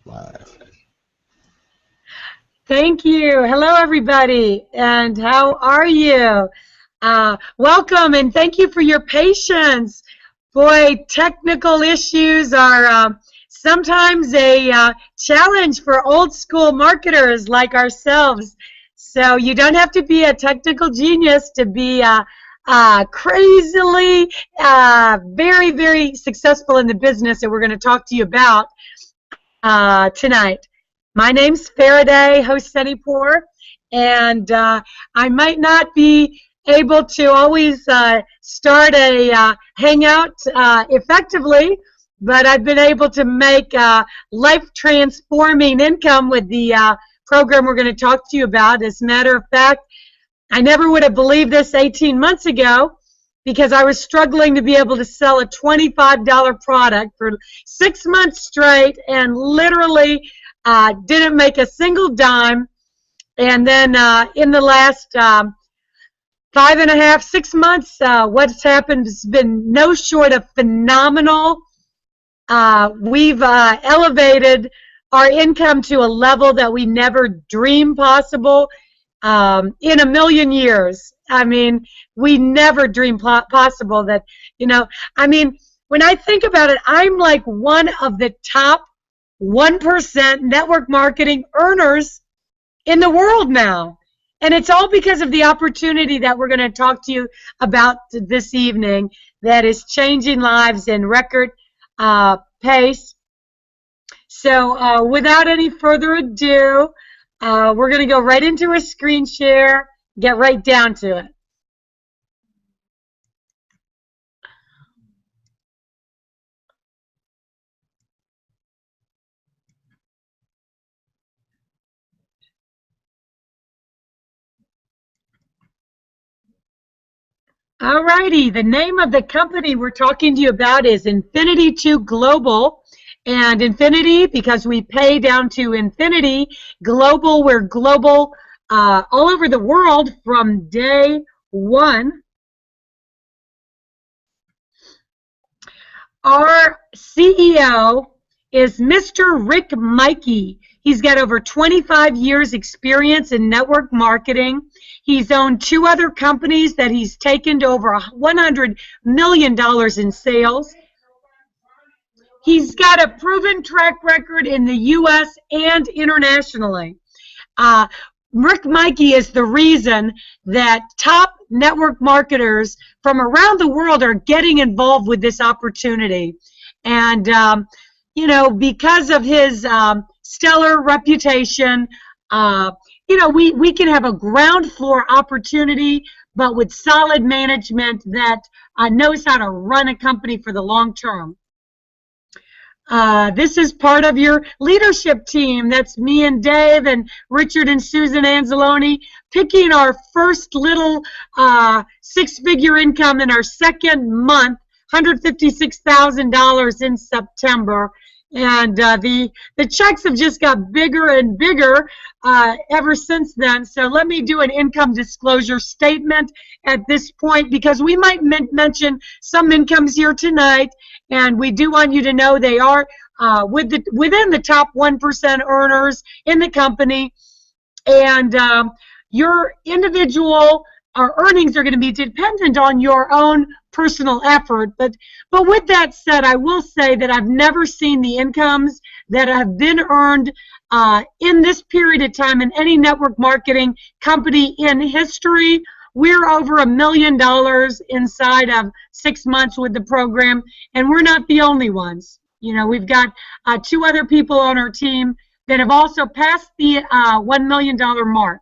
Live. Thank you. Hello, everybody, and how are you? Welcome, and thank you for your patience. Boy, technical issues are sometimes a challenge for old school marketers like ourselves. So you don't have to be a technical genius to be crazily, very, very successful in the business that we're going to talk to you about tonight. My name's Faraday Hosenipur, and I might not be able to always start a hangout effectively, but I've been able to make life-transforming income with the program we're going to talk to you about. As a matter of fact, I never would have believed this 18 months ago, because I was struggling to be able to sell a $25 product for 6 months straight and literally didn't make a single dime. And then in the last 5.5, 6 months, what's happened has been no short of phenomenal. We've elevated our income to a level that we never dreamed possible in a million years. I mean, we never dreamed possible that, I mean, when I think about it, I'm like one of the top 1% network marketing earners in the world now. And it's all because of the opportunity that we're going to talk to you about this evening that is changing lives in record pace. So without any further ado, we're going to go right into a screen share, get right down to it. All righty, the name of the company we're talking to you about is Infinity2 Global. And Infinity, because we pay down to infinity. Global, we're global all over the world from day one. Our CEO is Mr. Rick Mikey. He's got over 25 years experience in network marketing. He's owned 2 other companies that he's taken to over $100 million in sales. He's got a proven track record in the U.S. and internationally. Rick Mikey is the reason that top network marketers from around the world are getting involved with this opportunity. And, because of his stellar reputation, we can have a ground floor opportunity, but with solid management that knows how to run a company for the long term. This is part of your leadership team. That's me and Dave and Richard and Susan Anzalone picking our first little 6-figure income in our second month, $156,000 in September. And the checks have just got bigger and bigger ever since then. So let me do an income disclosure statement at this point, because we might mention some incomes here tonight, and we do want you to know they are within the top 1% earners in the company. And your individual earnings are going to be dependent on your own personal effort. But with that said, I will say that I've never seen the incomes that have been earned in this period of time in any network marketing company in history. We're over $1 million inside of 6 months with the program, and we're not the only ones. We've got 2 other people on our team that have also passed the $1 million mark.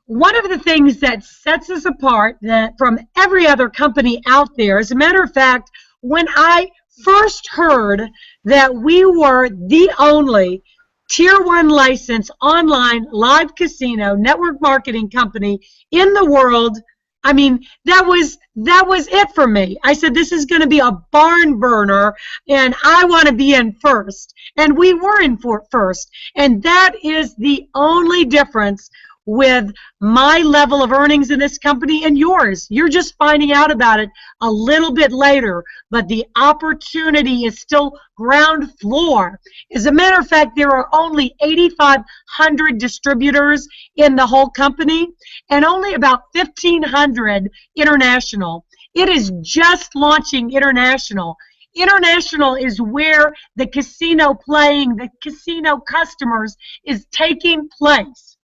One of the things that sets us apart from every other company out there, as a matter of fact, when I first heard that we were the only Tier 1 licensed online live casino network marketing company in the world, I mean, that was it for me. I said, this is going to be a barn burner, and I want to be in first. And we were in first. And that is the only difference with my level of earnings in this company and yours. You're just finding out about it a little bit later, but the opportunity is still ground floor. As a matter of fact, there are only 8,500 distributors in the whole company and only about 1,500 international. It is just launching international. International is where the casino playing, the casino customers is taking place.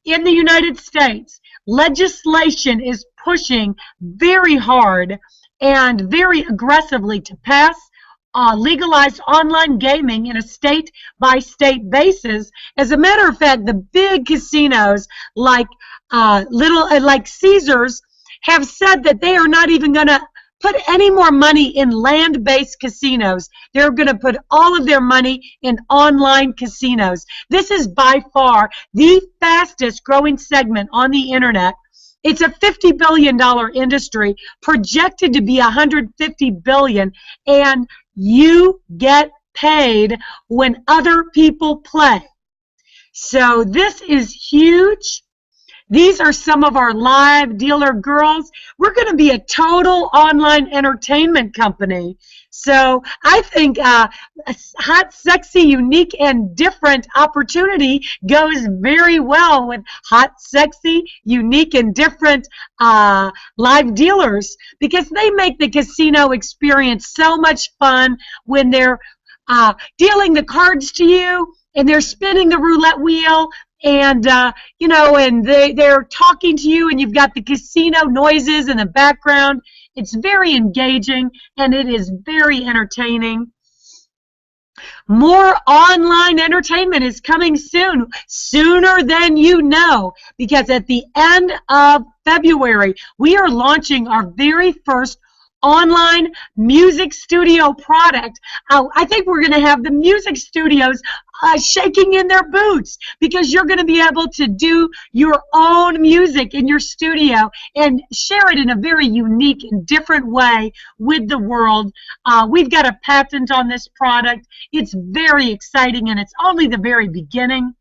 In the United States, legislation is pushing very hard and very aggressively to pass legalized online gaming in a state-by-state basis. As a matter of fact, the big casinos like Caesars have said that they are not even going to put any more money in land-based casinos. They're going to put all of their money in online casinos. This is by far the fastest growing segment on the internet. It's a $50 billion industry, projected to be $150 billion, and you get paid when other people play. So this is huge. These are some of our live dealer girls. We're going to be a total online entertainment company. So I think a hot, sexy, unique, and different opportunity goes very well with hot, sexy, unique, and different live dealers, because they make the casino experience so much fun when they're dealing the cards to you and they're spinning the roulette wheel. And, you know, and they're talking to you, and you've got the casino noises in the background. It's very engaging, and it is very entertaining. More online entertainment is coming soon, sooner than you know, because at the end of February, we are launching our very first online music studio product. I think we're going to have the music studios shaking in their boots, because you're going to be able to do your own music in your studio and share it in a very unique and different way with the world. We've got a patent on this product. It's very exciting, and it's only the very beginning.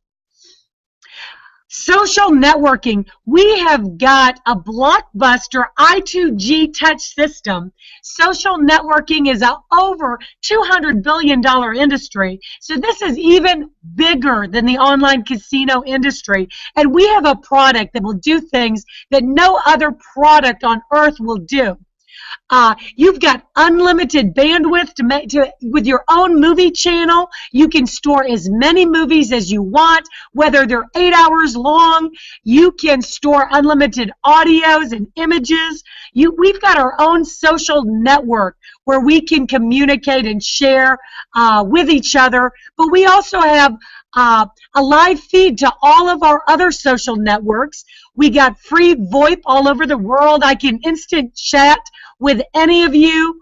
Social networking. We have got a blockbuster I2G touch system. Social networking is an over $200 billion industry. So this is even bigger than the online casino industry. And we have a product that will do things that no other product on earth will do. You've got unlimited bandwidth with your own movie channel. You can store as many movies as you want, whether they're 8 hours long. You can store unlimited audios and images. We've got our own social network where we can communicate and share with each other, but we also have a live feed to all of our other social networks. We got free VoIP all over the world. I can instant chat with any of you.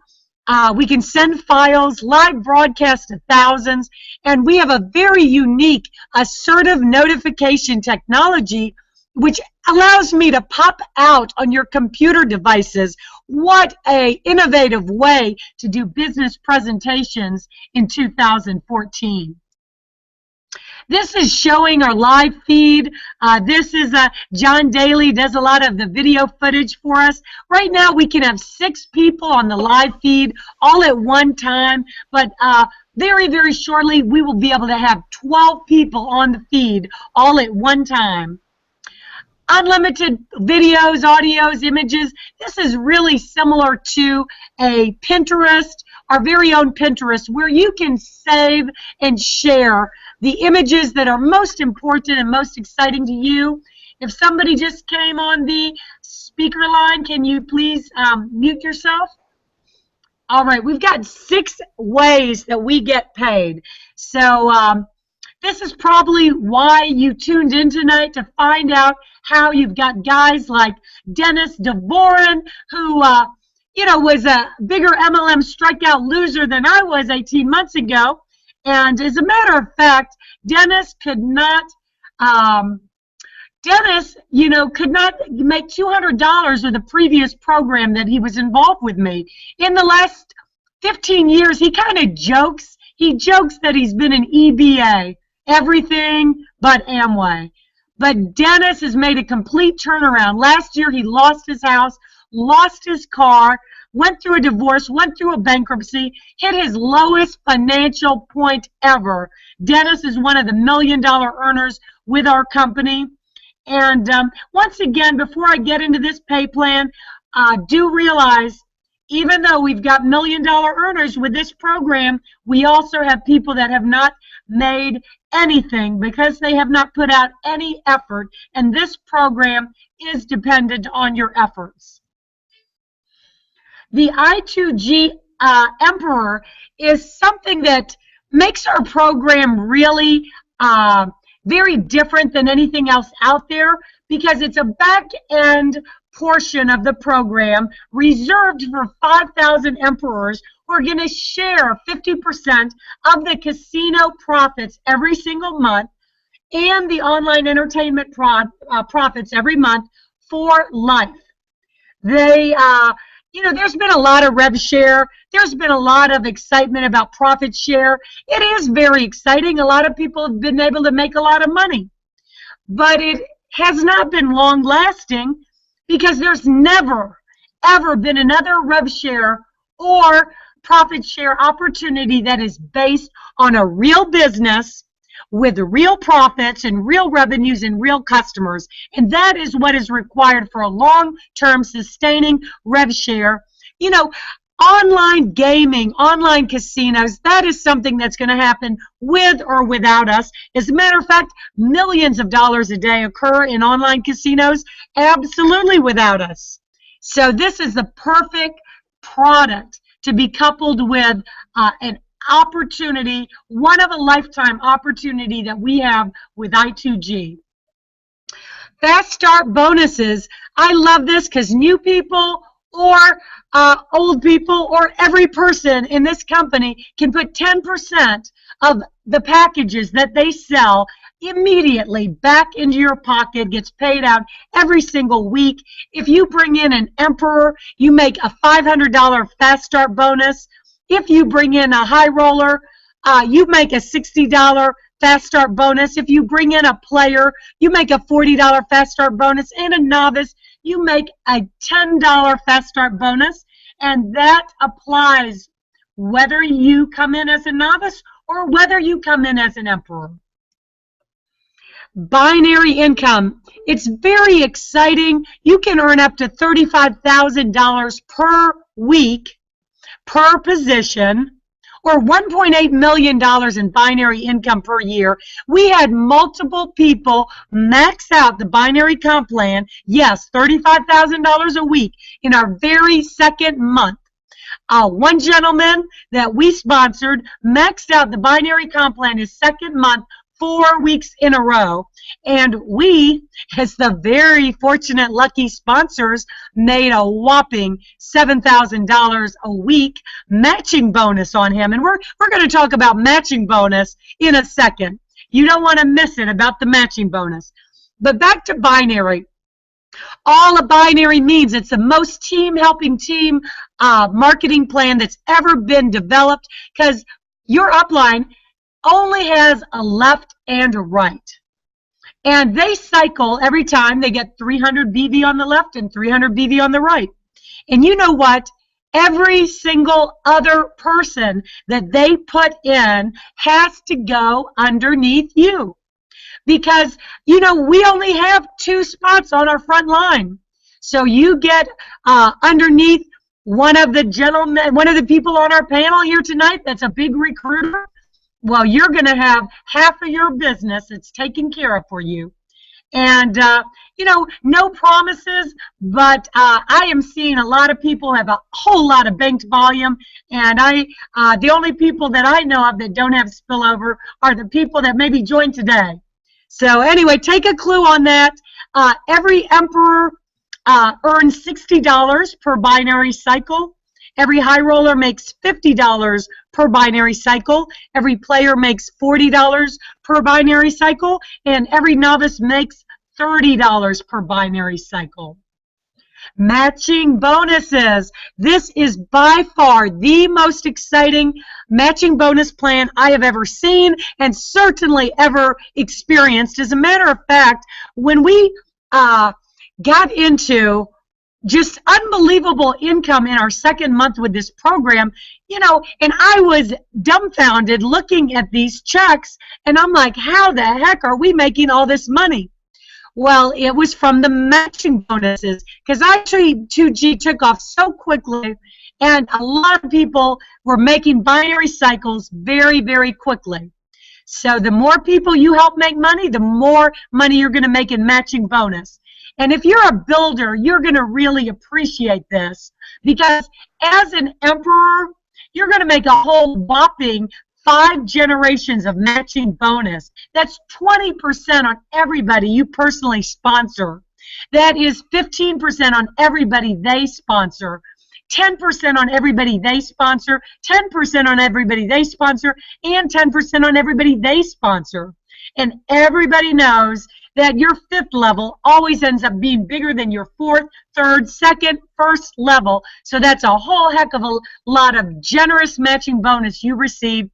We can send files, live broadcast to thousands, and we have a very unique assertive notification technology which allows me to pop out on your computer devices. What an innovative way to do business presentations in 2014. This is showing our live feed. This is John Daly does a lot of the video footage for us. Right now we can have 6 people on the live feed all at one time, but very, very shortly we will be able to have 12 people on the feed all at one time. Unlimited videos, audios, images. This is really similar to a Pinterest, our very own Pinterest, where you can save and share the images that are most important and most exciting to you. If somebody just came on the speaker line, can you please mute yourself? All right, we've got 6 ways that we get paid. So this is probably why you tuned in tonight, to find out how you've got guys like Dennis DeVoren, who you know, was a bigger MLM strikeout loser than I was 18 months ago. And as a matter of fact, Dennis could not, you know, could not make $200 with the previous program that he was involved with me. In the last 15 years, he kind of jokes. He jokes that he's been an EBA, everything but Amway. But Dennis has made a complete turnaround. Last year, he lost his house, lost his car, went through a divorce, went through a bankruptcy, hit his lowest financial point ever. Dennis is one of the $1 million earners with our company. And once again, before I get into this pay plan, do realize, even though we've got $1 million earners with this program, we also have people that have not made anything because they have not put out any effort, and this program is dependent on your efforts. The I2G Emperor is something that makes our program really very different than anything else out there, because it's a back-end portion of the program reserved for 5,000 emperors who are going to share 50% of the casino profits every single month and the online entertainment profits every month for life. They, you know, there's been a lot of rev share. There's been a lot of excitement about profit share. It is very exciting. A lot of people have been able to make a lot of money. But it has not been long lasting, because there's never, ever been another rev share or profit share opportunity that is based on a real business with real profits and real revenues and real customers. And that is what is required for a long-term sustaining rev share. You know, online gaming, online casinos, that is something that's going to happen with or without us. As a matter of fact, millions of dollars a day occur in online casinos absolutely without us. So this is the perfect product to be coupled with an opportunity, one of a lifetime opportunity that we have with I2G. Fast start bonuses. I love this because new people or old people or every person in this company can put 10% of the packages that they sell immediately back into your pocket, gets paid out every single week. If you bring in an Emperor, you make a $500 fast start bonus. If you bring in a high roller, you make a $60 fast start bonus. If you bring in a player, you make a $40 fast start bonus. And a novice, you make a $10 fast start bonus. And that applies whether you come in as a novice or whether you come in as an Emperor. Binary income. It's very exciting. You can earn up to $35,000 per week per position, or $1.8 million in binary income per year. We had multiple people max out the binary comp plan, yes, $35,000 a week in our very second month. One gentleman that we sponsored maxed out the binary comp plan his second month, 4 weeks in a row. And we, as the very fortunate, lucky sponsors, made a whopping $7,000 a week matching bonus on him. And we're going to talk about matching bonus in a second. You don't want to miss it about the matching bonus. But back to binary. All a binary means, it's the most helping team marketing plan that's ever been developed, because your upline only has a left and a right. And they cycle every time. They get 300 BV on the left and 300 BV on the right. And you know what? Every single other person that they put in has to go underneath you. Because, you know, we only have 2 spots on our front line. So you get underneath one of the gentlemen, one of the people on our panel here tonight that's a big recruiter. Well, you're going to have half of your business that's taken care of for you. And, you know, no promises, but I am seeing a lot of people have a whole lot of banked volume. And the only people that I know of that don't have spillover are the people that maybe joined today. So anyway, take a clue on that. Every Emperor earns $60 per binary cycle. Every high roller makes $50 per binary cycle. Every player makes $40 per binary cycle. And every novice makes $30 per binary cycle. Matching bonuses. This is by far the most exciting matching bonus plan I have ever seen and certainly ever experienced. As a matter of fact, when we got into just unbelievable income in our second month with this program, you know, and I was dumbfounded looking at these checks, and I'm like, how the heck are we making all this money? Well, it was from the matching bonuses, because I2G took off so quickly, and a lot of people were making binary cycles very, very quickly. So the more people you help make money, the more money you're going to make in matching bonus. And if you're a builder, you're going to really appreciate this, because as an emperor, you're going to make a whole whopping 5 generations of matching bonus. That's 20% on everybody you personally sponsor. That is 15% on everybody they sponsor, 10% on everybody they sponsor, 10% on everybody they sponsor, and 10% on everybody they sponsor. And everybody knows that your 5th level always ends up being bigger than your 4th, 3rd, 2nd, 1st level. So that's a whole heck of a lot of generous matching bonus you receive.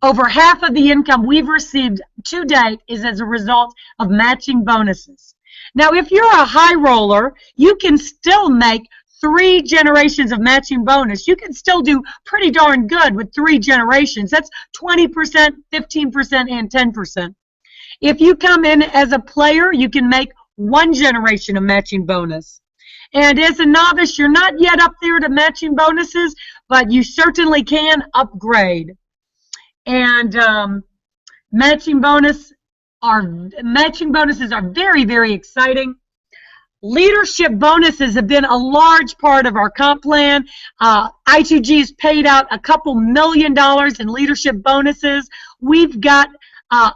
Over half of the income we've received to date is as a result of matching bonuses. Now, if you're a high roller, you can still make 3 generations of matching bonus. You can still do pretty darn good with 3 generations. That's 20%, 15%, and 10%. If you come in as a player, you can make 1 generation of matching bonus. And as a novice, you're not yet up there to matching bonuses, but you certainly can upgrade. And matching bonuses are very, very exciting. Leadership bonuses have been a large part of our comp plan. I2G has paid out a couple $1 million in leadership bonuses. We've got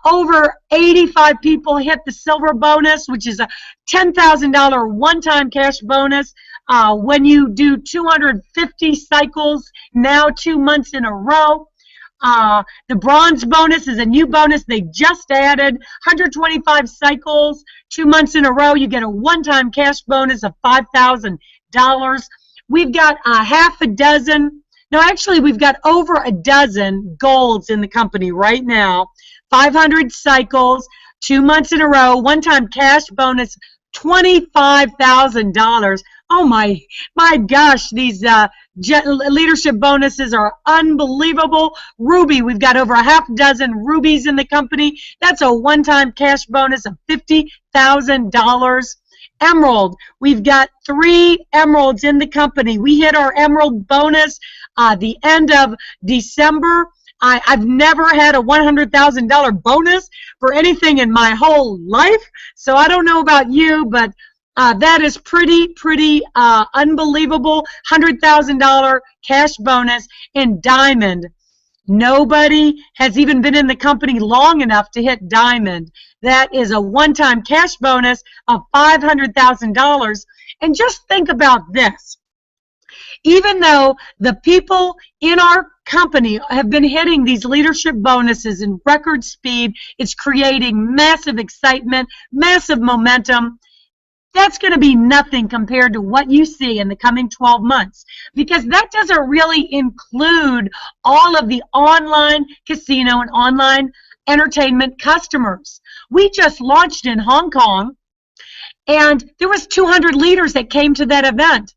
over 85 people hit the silver bonus, which is a $10,000 one-time cash bonus. When you do 250 cycles, now 2 months in a row. The bronze bonus is a new bonus they just added. 125 cycles, 2 months in a row, you get a one-time cash bonus of $5,000. We've got half a dozen. No, actually, we've got over a dozen golds in the company right now. 500 cycles, 2 months in a row, one-time cash bonus, $25,000. Oh my gosh, these leadership bonuses are unbelievable. Ruby, we've got over a half dozen rubies in the company. That's a one-time cash bonus of $50,000. Emerald, we've got 3 emeralds in the company. We hit our emerald bonus the end of December. I've never had a $100,000 bonus for anything in my whole life, so I don't know about you, but that is pretty unbelievable. $100,000 cash bonus in diamond. Nobody has even been in the company long enough to hit diamond. That is a one-time cash bonus of $500,000. And just think about this. Even though the people in our company have been hitting these leadership bonuses in record speed, it's creating massive excitement, massive momentum. That's going to be nothing compared to what you see in the coming 12 months, because that doesn't really include all of the online casino and online entertainment customers. We just launched in Hong Kong, and there was 200 leaders that came to that event.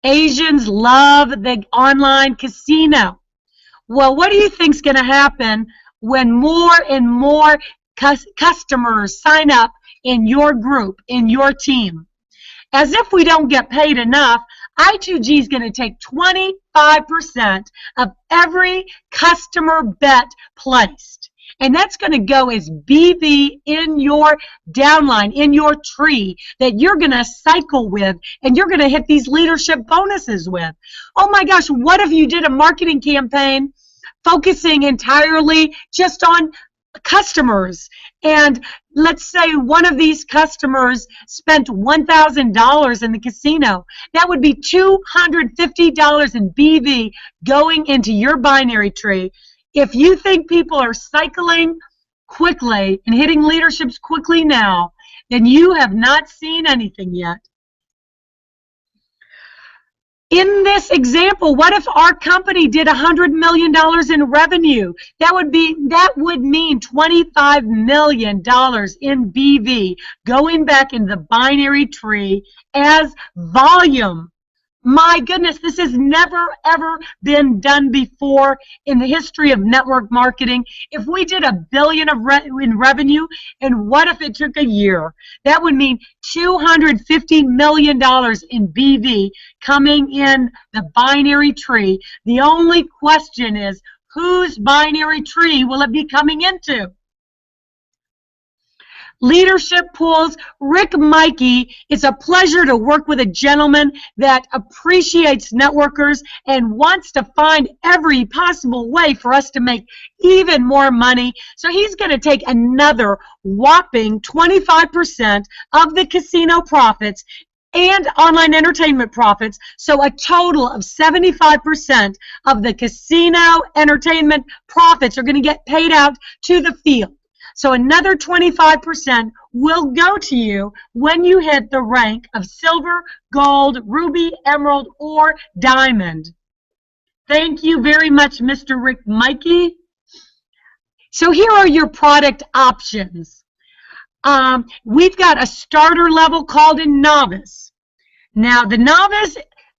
Asians love the online casino. Well, what do you think is going to happen when more and more customers sign up in your group, in your team? As if we don't get paid enough, I2G is going to take 25% of every customer bet placed. And that's going to go as BV in your downline, in your tree, that you're going to cycle with, and you're going to hit these leadership bonuses with. Oh my gosh, what if you did a marketing campaign focusing entirely just on customers, and let's say one of these customers spent $1,000 in the casino. That would be $250 in BV going into your binary tree. If you think people are cycling quickly and hitting leaderships quickly now, then you have not seen anything yet. In this example, what if our company did $100 million in revenue? That would mean $25 million in BV going back in the binary tree as volume. My goodness, this has never, ever been done before in the history of network marketing. If we did $1 billion in revenue, and what if it took a year? That would mean $250 million in BV coming in the binary tree. The only question is, whose binary tree will it be coming into? Leadership pools. Rick Mikey, it's a pleasure to work with a gentleman that appreciates networkers and wants to find every possible way for us to make even more money. So he's going to take another whopping 25% of the casino profits and online entertainment profits, so a total of 75% of the casino entertainment profits are going to get paid out to the field. So another 25% will go to you when you hit the rank of silver, gold, ruby, emerald, or diamond. Thank you very much, Mr. Rick Mikey. So here are your product options. We've got a starter level called a novice. Now, the novice,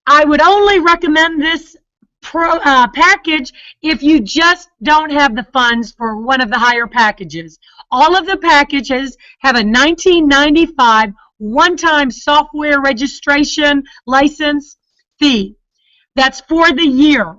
I would only recommend this package if you just don't have the funds for one of the higher packages. All of the packages have a $19.95 one-time software registration license fee. That's for the year.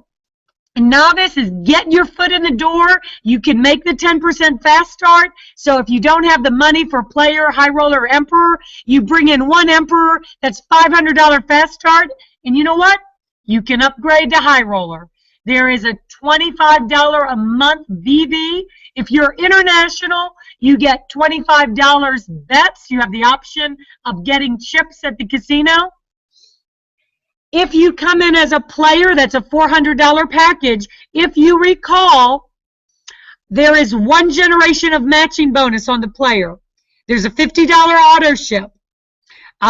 A novice is get your foot in the door. You can make the 10% fast start. So if you don't have the money for player, high roller, or emperor, you bring in one emperor. That's $500 fast start. And you know what? You can upgrade to high roller. There is a $25 a month VV. If you're international, you get $25 bets. You have the option of getting chips at the casino. If you come in as a player, that's a $400 package. If you recall, there is one generation of matching bonus on the player. There's a $50 auto ship.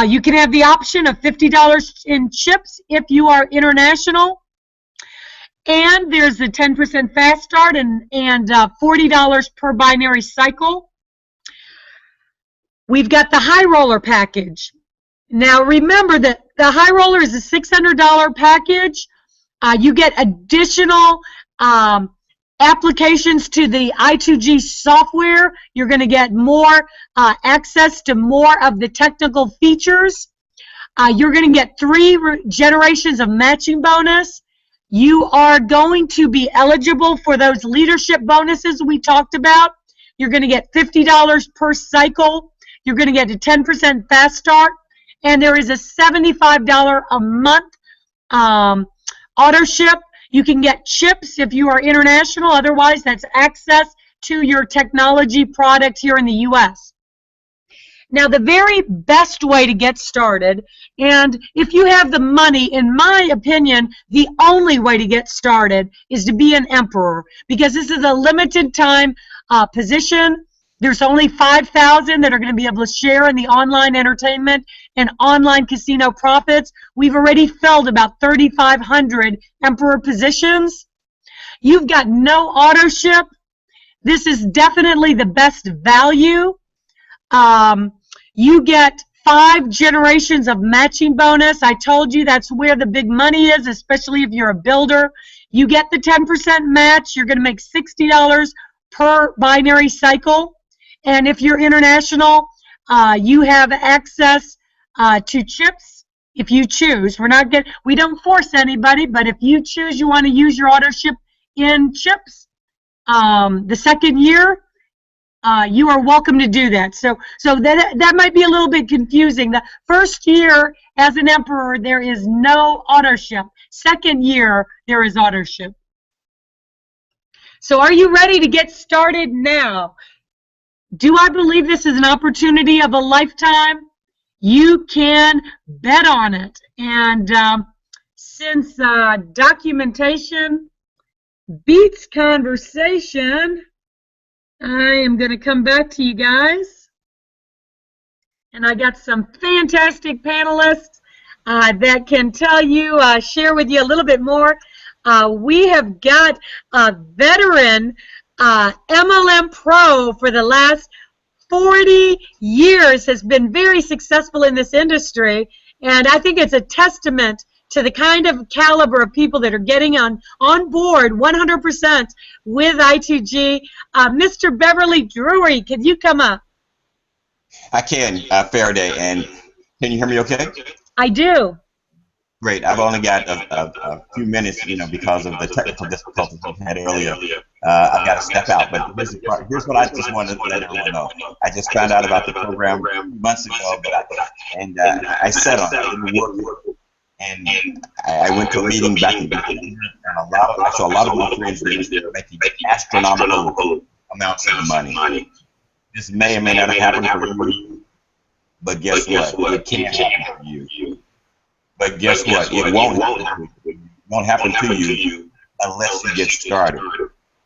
You can have the option of $50 in chips if you are international. And there's the 10% fast start and $40 per binary cycle. We've got the high roller package. Now remember that the high roller is a $600 package. You get additional applications to the I2G software. You're going to get more access to more of the technical features. You're going to get 3 generations of matching bonus. You are going to be eligible for those leadership bonuses we talked about. You're going to get $50 per cycle. You're going to get a 10% fast start. And there is a $75 a month auto ship. You can get chips if you are international. Otherwise, that's access to your technology product here in the U.S. Now, the very best way to get started, and if you have the money, in my opinion, the only way to get started is to be an emperor, because this is a limited time position. There's only 5,000 that are going to be able to share in the online entertainment and online casino profits. We've already filled about 3,500 emperor positions. You've got no auto ship. This is definitely the best value. You get 5 generations of matching bonus. I told you that's where the big money is, especially if you're a builder. You get the 10% match. You're going to make $60 per binary cycle. And if you're international, you have access to chips if you choose. We don't force anybody, but if you choose you want to use your auto ship in chips, the second year, you are welcome to do that. So that might be a little bit confusing. The first year as an emperor, there is no auto ship. Second year, there is auto ship. So are you ready to get started now? Do I believe this is an opportunity of a lifetime? You can bet on it. And since documentation beats conversation, I am going to come back to you guys. And I got some fantastic panelists. that can tell you, share with you a little bit more. We have got a veteran MLM pro for the last 40 years, has been very successful in this industry, and I think it's a testament to the kind of caliber of people that are getting on board 100% with I2G. Mr. Beverly Drury, can you come up? I can, Faraday, and can you hear me okay? I do. Great. I've only got a few minutes, because of the technical difficulties we had earlier. I've got to step out, but here's what I just wanted to let everyone know. I just found out about the program months ago, I sat on it. And I went to a meeting back in and I saw a lot of my friends there making astronomical amounts of money. This may or may not happen for you, but guess what? It can happen for you. But guess what? It won't happen to you unless you get started.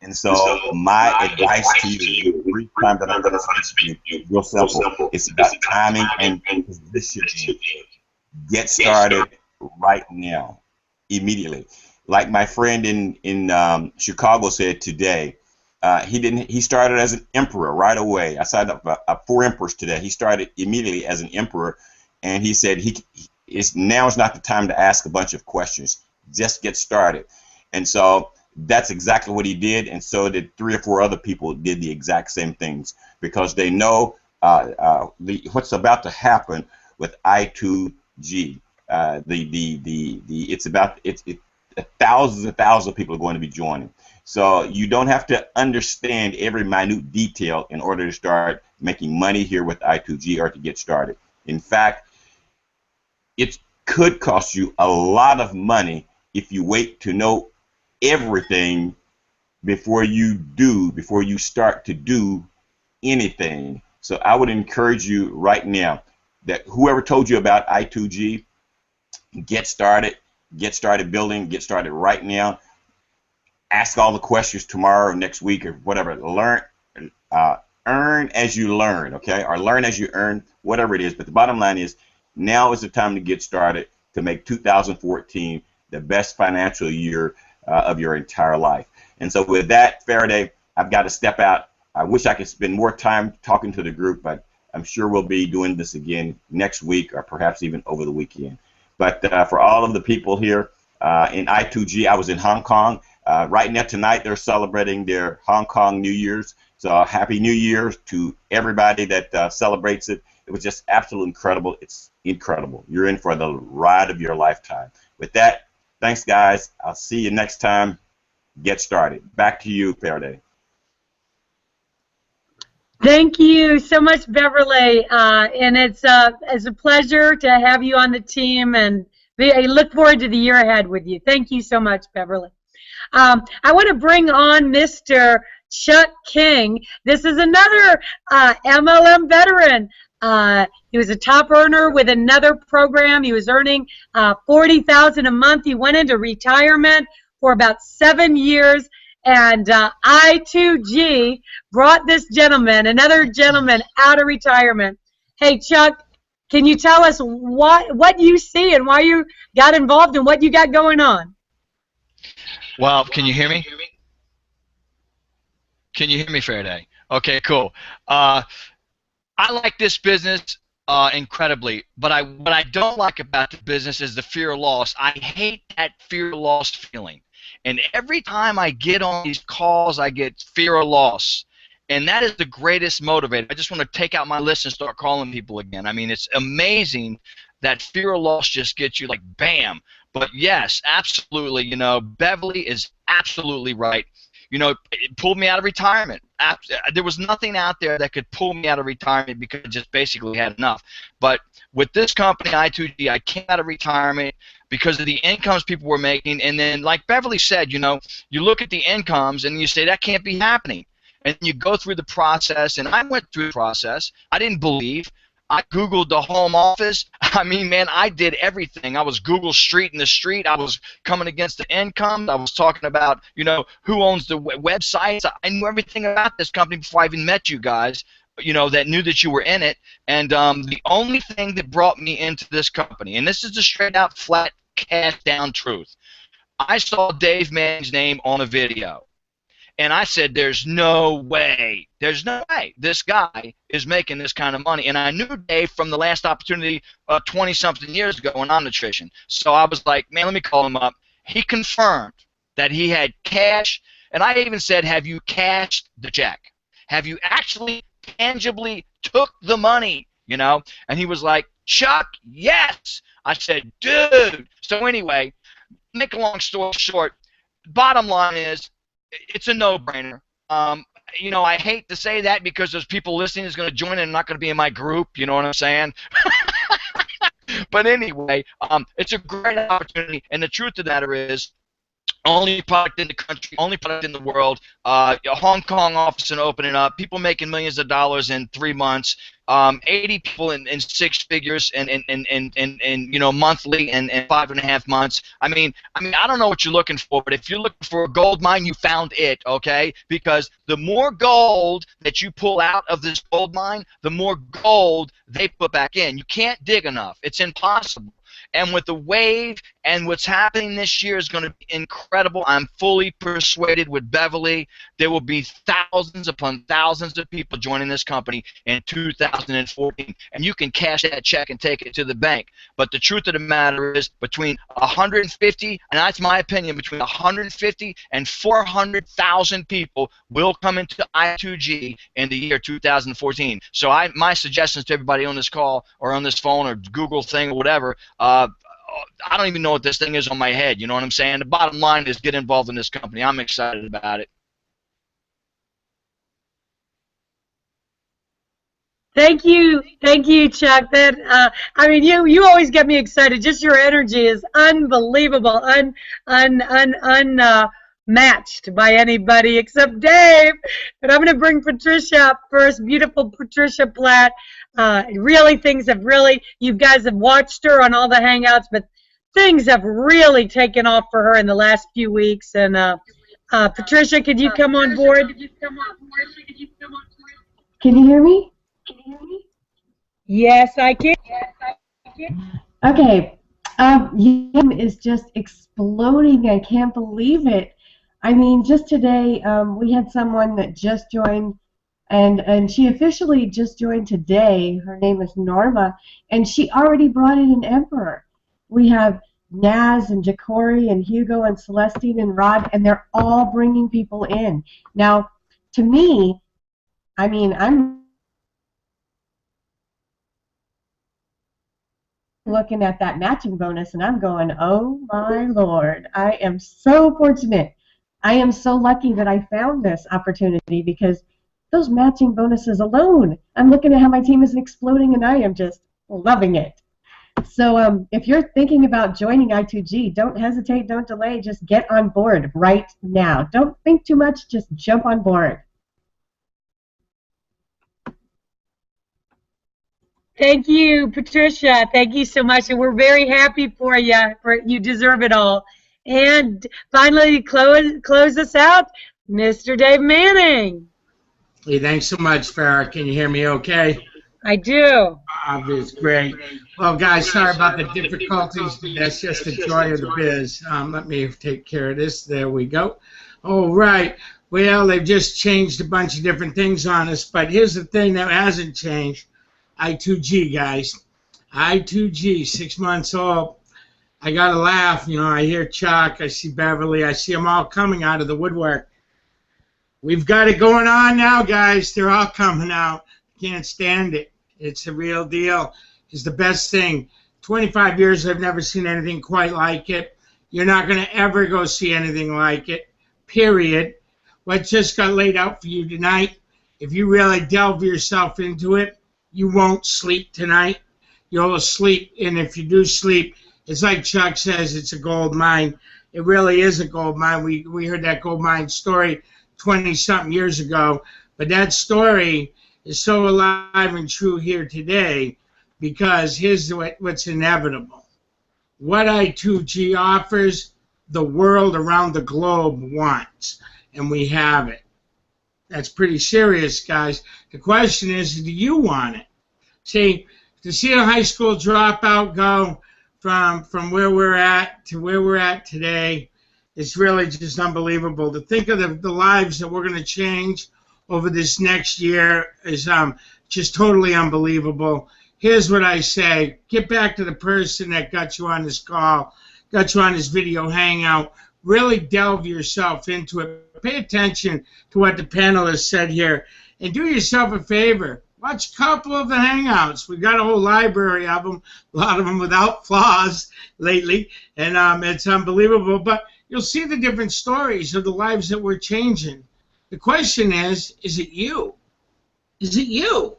And so my advice to you, the brief time that I'm going to speak to you, is real simple. It's about timing and positioning. Get started right now, immediately. Like my friend in Chicago said today, he started as an emperor right away. I signed up 4 emperors today. He started immediately as an emperor, and he said now is not the time to ask a bunch of questions. Just get started. And so that's exactly what he did, and so did 3 or 4 other people did the exact same things, because they know what's about to happen with I2G. Thousands and thousands of people are going to be joining. So you don't have to understand every minute detail in order to start making money here with I2G or to get started. In fact, it could cost you a lot of money if you wait to know everything before you start to do anything. So I would encourage you right now that whoever told you about I2G, get started building, get started right now. Ask all the questions tomorrow or next week or whatever. Earn as you learn, okay? Or learn as you earn, whatever it is. But the bottom line is, now is the time to get started to make 2014 the best financial year of your entire life. And so with that, Faraday, I've got to step out. I wish I could spend more time talking to the group, but I'm sure we'll be doing this again next week or perhaps even over the weekend. But for all of the people here in I2G, I was in Hong Kong. Right now tonight they're celebrating their Hong Kong New Year's. So Happy New Year to everybody that celebrates it. It was just absolutely incredible. It's incredible. You're in for the ride of your lifetime. With that, thanks guys. I'll see you next time. Get started. Back to you, Faraday. Thank you so much, Beverly, and it's a pleasure to have you on the team, and I look forward to the year ahead with you. Thank you so much, Beverly. I want to bring on Mr. Chuck King. This is another MLM veteran. He was a top earner with another program. He was earning $40,000 a month. He went into retirement for about 7 years. And I2G brought this gentleman, another gentleman, out of retirement. Hey, Chuck, can you tell us what you see and why you got involved and what you got going on? Well, can you hear me? Can you hear me, Faraday? Okay, cool. I like this business incredibly, but what I don't like about the business is the fear of loss. I hate that fear of loss feeling. And every time I get on these calls, I get fear of loss. And that is the greatest motivator. I just want to take out my list and start calling people again. I mean, it's amazing that fear of loss just gets you like bam. But yes, absolutely, Beverly is absolutely right. It pulled me out of retirement. There was nothing out there that could pull me out of retirement because I just basically had enough. But with this company, I2G, I came out of retirement because of the incomes people were making. And then, like Beverly said, you look at the incomes and you say, that can't be happening. And you go through the process, and I went through the process. I didn't believe. I Googled the home office. I mean, man, I did everything. I was Google Street in the street. I was coming against the income. I was talking about, who owns the websites. I knew everything about this company before I even met you guys. you know, that knew that you were in it. And the only thing that brought me into this company, and this is the straight out, flat, cash down truth, I saw Dave Manning's name on a video. And I said, there's no way this guy is making this kind of money. And I knew Dave from the last opportunity 20-something years ago in nutrition. So I was like, man, let me call him up. He confirmed that he had cash. And I even said, have you cashed the check? Have you actually tangibly took the money? You know? And he was like, Chuck, yes. I said, dude. So anyway, make a long story short, bottom line is, it's a no-brainer. You know, I hate to say that because there's people listening who's going to join and not going to be in my group. You know what I'm saying? But anyway, it's a great opportunity, and the truth of the matter is, only product in the country, only product in the world. A Hong Kong office and opening up. People making millions of dollars in 3 months. 80 people in 6 figures and you know, monthly and 5.5 months. I mean, I don't know what you're looking for, but if you're looking for a gold mine, you found it, okay? Because the more gold that you pull out of this gold mine, the more gold they put back in. You can't dig enough. It's impossible. And with the wave and what's happening this year is going to be incredible. I'm fully persuaded with Beverly there will be thousands upon thousands of people joining this company in 2014. And you can cash that check and take it to the bank. But the truth of the matter is between 150, and that's my opinion, between 150 and 400,000 people will come into I2G in the year 2014. So my suggestions to everybody on this call or on this phone or Google thing or whatever, I don't even know what this thing is on my head. You know what I'm saying? The bottom line is get involved in this company. I'm excited about it. Thank you, Chuck. That I mean, you always get me excited. Just your energy is unbelievable, unmatched by anybody except Dave. But I'm going to bring Patricia up first. Beautiful Patricia Platt. Really, things have really, you guys have watched her on all the Hangouts, but things have really taken off for her in the last few weeks. And Patricia, could you come on board? Can you hear me? Yes, I can. Okay. Yam is just exploding. I can't believe it. I mean, just today we had someone that just joined, and she officially just joined today. Her name is Norma, and she already brought in an emperor. We have Naz and Jacory and Hugo and Celestine and Rod, and they're all bringing people in. Now, to me, I mean, I'm looking at that matching bonus and I'm going, oh my Lord, I am so fortunate. I am so lucky that I found this opportunity because those matching bonuses alone, I'm looking at how my team is exploding and I am just loving it. So if you're thinking about joining I2G, don't hesitate, don't delay, just get on board right now. Don't think too much, just jump on board. Thank you, Patricia. Thank you so much, and we're very happy for you. You deserve it all. And finally, close us out, Mr. Dave Manning. Hey, thanks so much, Farrah. Can you hear me okay? I do. It's great. Well, guys, sorry about the difficulties. That's just the joy of the biz. Let me take care of this. There we go. All right. Well, they've just changed a bunch of different things on us, but here's the thing that hasn't changed. I2G, guys. I2G, 6 months old. I got to laugh. You know, I hear Chuck, I see Beverly, I see them all coming out of the woodwork. We've got it going on now, guys. They're all coming out. Can't stand it. It's a real deal. It's the best thing. 25 years, I've never seen anything quite like it. You're not going to ever go see anything like it, period. What just got laid out for you tonight, if you really delve yourself into it, you won't sleep tonight. You'll sleep, and if you do sleep, it's like Chuck says, it's a gold mine. It really is a gold mine. We heard that gold mine story 20-something years ago, but that story is so alive and true here today because here's what's inevitable. What I2G offers, the world around the globe wants, and we have it. That's pretty serious, guys. The question is, do you want it? See, to see a high school dropout go from where we're at to where we're at today, it's really just unbelievable. To think of the lives that we're going to change over this next year is just totally unbelievable. Here's what I say. Get back to the person that got you on this call, got you on this video hangout. Really delve yourself into it. Pay attention to what the panelists said here. And do yourself a favor. Watch a couple of the hangouts. We've got a whole library of them, a lot of them without flaws lately. And it's unbelievable. But you'll see the different stories of the lives that we're changing. The question is it you? Is it you?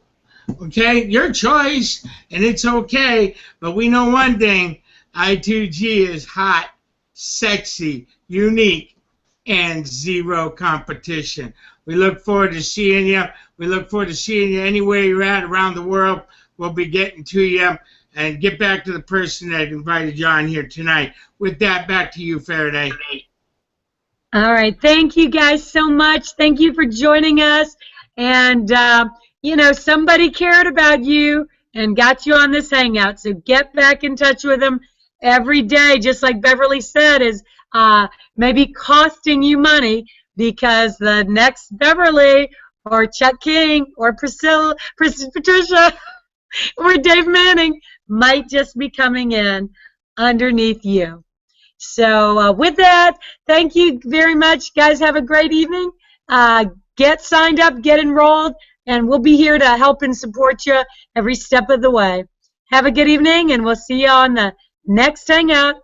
Okay, your choice, and it's okay. But we know one thing. I2G is hot, sexy, unique, and zero competition. We look forward to seeing you. We look forward to seeing you anywhere you're at around the world. We'll be getting to you. And get back to the person that invited you on here tonight. With that, back to you, Faraday. All right. Thank you guys so much. Thank you for joining us. And, you know, somebody cared about you and got you on this hangout. So get back in touch with them every day, just like Beverly said, is maybe costing you money, because the next Beverly or Chuck King or Patricia or Dave Manning might just be coming in underneath you. So with that, thank you very much. Guys, have a great evening. Get signed up, get enrolled, and we'll be here to help and support you every step of the way. Have a good evening, and we'll see you on the next hangout.